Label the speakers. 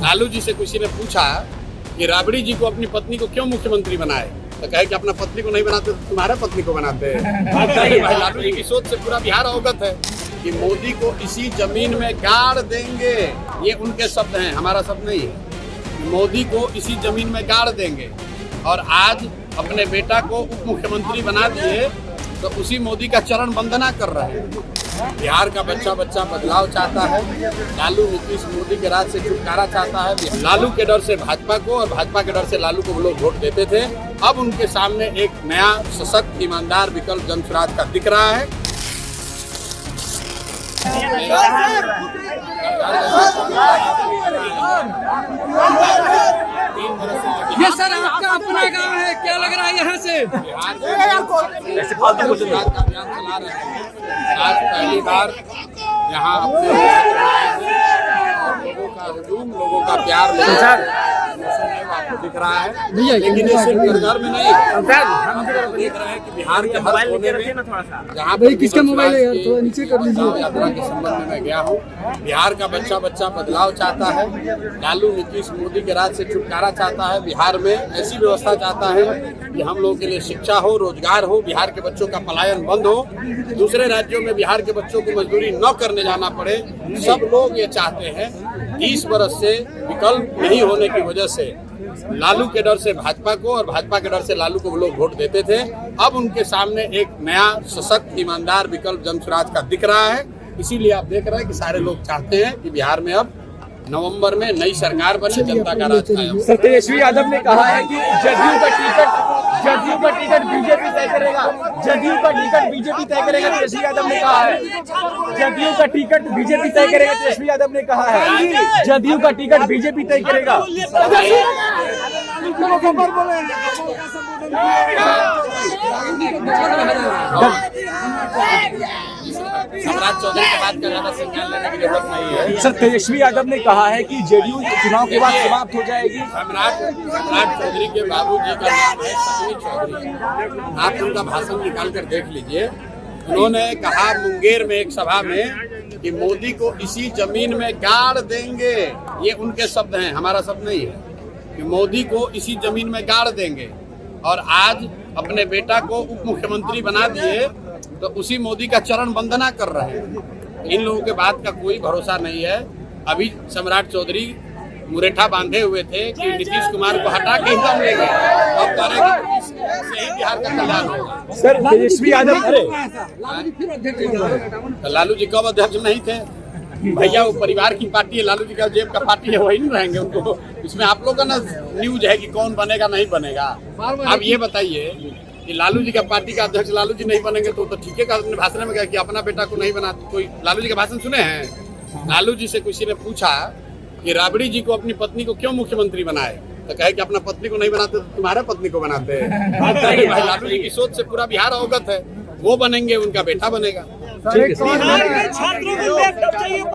Speaker 1: लालू जी से किसी ने पूछा कि राबड़ी जी को अपनी पत्नी को क्यों मुख्यमंत्री बनाए, तो कहे कि अपना पत्नी को नहीं बनाते तो तुम्हारे पत्नी को बनाते हैं। भाई लालू जी की सोच से पूरा बिहार अवगत है कि मोदी को इसी जमीन में गाड़ देंगे। ये उनके शब्द हैं, हमारा शब्द नहीं है। मोदी को इसी जमीन में गाड़ देंगे और आज अपने बेटा को उप मुख्यमंत्री बना दिए तो उसी मोदी का चरण वंदना कर रहे हैं। बिहार का बच्चा बच्चा बदलाव चाहता है। लालू नीतीश मोदी के राज से छुटकारा चाहता है। लालू के डर से भाजपा को और भाजपा के डर से लालू को वो लोग वोट देते थे। अब उनके सामने एक नया सशक्त ईमानदार विकल्प जन स्वराज का दिख रहा है।
Speaker 2: ये सर आपका अपना गांव है, क्या लग रहा है यहाँ से?
Speaker 1: ऐसे फालतू का अभियान चला रहे हैं। आज पहली बार यहाँ अपने लोगों का हुजूम, लोगों का प्यार आपको दिख रहा है। लेकिन ये सिर्फ घर में नहीं, हम देख रहे हैं कि बिहार के हर कोने में जहाँ पर
Speaker 2: किसका मोबाइल है यार, थोड़ा नीचे कर लीजिए।
Speaker 1: यात्रा के संबंध में मैं गया हूँ। बिहार का बच्चा बच्चा बदलाव चाहता है। लालू नीतीश मोदी के राज से छुटकारा चाहता है। बिहार में ऐसी व्यवस्था चाहता है कि हम लोगों के लिए शिक्षा हो, रोजगार हो, बिहार के बच्चों का पलायन बंद हो, दूसरे राज्यों में बिहार के बच्चों को मजदूरी न करने जाना पड़े। सब लोग ये चाहते हैं। 30 बरस से विकल्प नहीं होने की वजह से लालू के डर से भाजपा को और भाजपा के डर से लालू को वो लोग वोट देते थे। अब उनके सामने एक नया सशक्त ईमानदार विकल्प जन स्वराज का दिख रहा है। इसीलिए आप देख रहे हैं कि सारे लोग चाहते हैं कि बिहार में अब नवंबर में नई सरकार बने, जनता का राज कायम।
Speaker 3: सर तेजस्वी यादव ने कहा है कि जदयू का टिकट बीजेपी तय करेगा। जदयू का टिकट बीजेपी तय करेगा, तेजस्वी यादव ने कहा है। जदयू का टिकट बीजेपी तय करेगा, तेजस्वी यादव ने कहा है। जदयू का टिकट बीजेपी तय करेगा।
Speaker 1: सम्राट चौधरी के बात का ज्यादा संज्ञान लेने की जरूरत नहीं है।
Speaker 3: सर तेजस्वी यादव ने कहा है कि जेडीयू चुनाव के बाद समाप्त हो जाएगी।
Speaker 1: सम्राट चौधरी के बाबूजी का नाम है सनी चौधरी। आप उनका भाषण निकाल कर देख लीजिए। उन्होंने कहा मुंगेर में एक सभा में कि मोदी को इसी जमीन में गाड़ देंगे। ये उनके शब्द हैं, हमारा शब्द नहीं है। कि मोदी को इसी जमीन में गाड़ देंगे और आज अपने बेटा को उप मुख्यमंत्री बना दिए तो उसी मोदी का चरण वंदना कर रहे हैं। इन लोगों के बात का कोई भरोसा नहीं है। अभी सम्राट चौधरी मुरेठा बांधे हुए थे कि नीतीश कुमार को हटा के एकदम लेंगे। अब कह रहे हैं कि इससे ही बिहार का कल्याण होगा।
Speaker 3: सर तेजस्वी यादव
Speaker 1: लालू जी कब अध्यक्ष नहीं थे भैया? वो परिवार की पार्टी है, लालू जी का जेब का पार्टी है, वही नहीं रहेंगे उनको। इसमें आप लोग का ना न्यूज है कि कौन बनेगा नहीं बनेगा। अब ये बताइए कि लालू जी का पार्टी का अध्यक्ष लालू जी नहीं बनेंगे तो ठीक है। अपने भाषण में कहा कि अपना बेटा को नहीं बना। कोई लालू जी का भाषण सुने हैं? लालू जी से किसी ने पूछा कि राबड़ी जी को अपनी पत्नी को क्यों मुख्यमंत्री बनाए, तो कहे कि अपना पत्नी को नहीं बनाते तो तुम्हारे पत्नी को बनाते हैं। भाई लालू जी की सोच से पूरा बिहार अवगत है। वो बनेंगे, उनका बेटा बनेगा।
Speaker 2: बिहार के छात्रों को लैपटॉप चाहिए।